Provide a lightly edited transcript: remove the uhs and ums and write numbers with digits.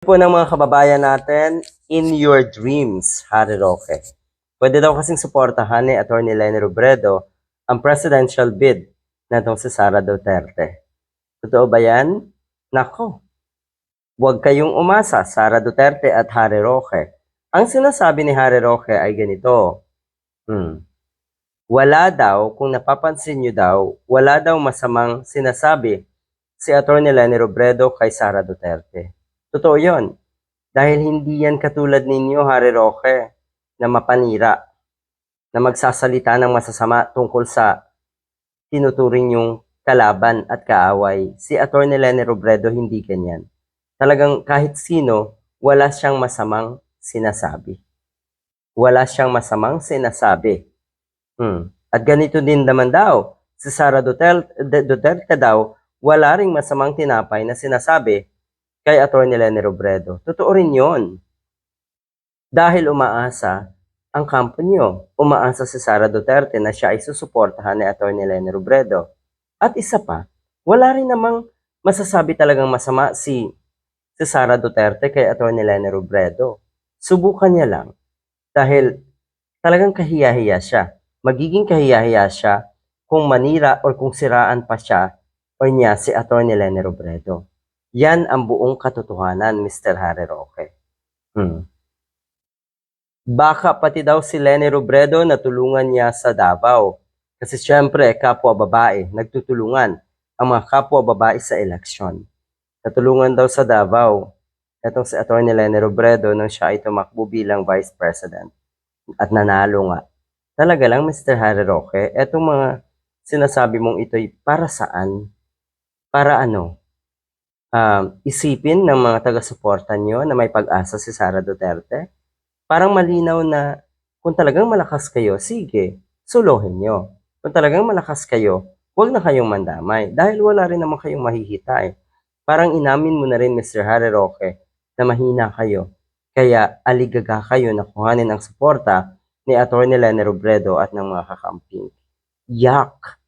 Po ng mga kababayan natin, in your dreams, Harry Roque. Pwede daw kasing suportahan ni Atty. Leni Robredo ang presidential bid na itong si Sara Duterte. Totoo ba yan? Nako, huwag kayong umasa, Sara Duterte at Harry Roque. Ang sinasabi ni Harry Roque ay ganito. Wala daw, kung napapansin nyo daw, wala daw masamang sinasabi si Atty. Leni Robredo kay Sara Duterte. Totoo yon. Dahil hindi yan katulad ninyo, Harry Roque, na mapanira, na magsasalita ng masasama tungkol sa tinuturing yung kalaban at kaaway. Si Atty. Leni Robredo hindi ganyan. Talagang kahit sino, wala siyang masamang sinasabi. Wala siyang masamang sinasabi. At ganito din naman daw, si Sara Duterte daw, wala ring masamang tinapay na sinasabi kay Atty. Leni Robredo. Totoo rin yun. Dahil umaasa ang kampo niyo. Umaasa si Sara Duterte na siya ay susuportahan ni Atty. Leni Robredo. At isa pa, wala rin namang masasabi talagang masama si Sara Duterte kay Atty. Leni Robredo. Subukan niya lang. Dahil talagang kahiya-hiya siya. Magiging kahiya-hiya siya kung manira o kung siraan pa siya o niya si Atty. Leni Robredo. Yan ang buong katotohanan, Mr. Harry Roque. Baka pati daw si Leni Robredo natulungan niya sa Davao. Kasi syempre, kapwa babae, nagtutulungan ang mga kapwa babae sa eleksyon. Natulungan daw sa Davao itong si Atty. Leni Robredo nang siya ay tumakbo bilang Vice President. At nanalo nga. Talaga lang, Mr. Harry Roque, etong mga sinasabi mong ito'y para saan? Para ano? Isipin ng mga taga-suporta nyo na may pag-asa si Sara Duterte? Parang malinaw na kung talagang malakas kayo, sige, suluhin nyo. Kung talagang malakas kayo, huwag na kayong mandamay dahil wala rin naman kayong mahihita eh. Parang inamin mo na rin, Mr. Harry Roque, na mahina kayo. Kaya aligaga kayo na kuhanin ang suporta ni Atty. Leni Robredo at ng mga kakamping. Yak!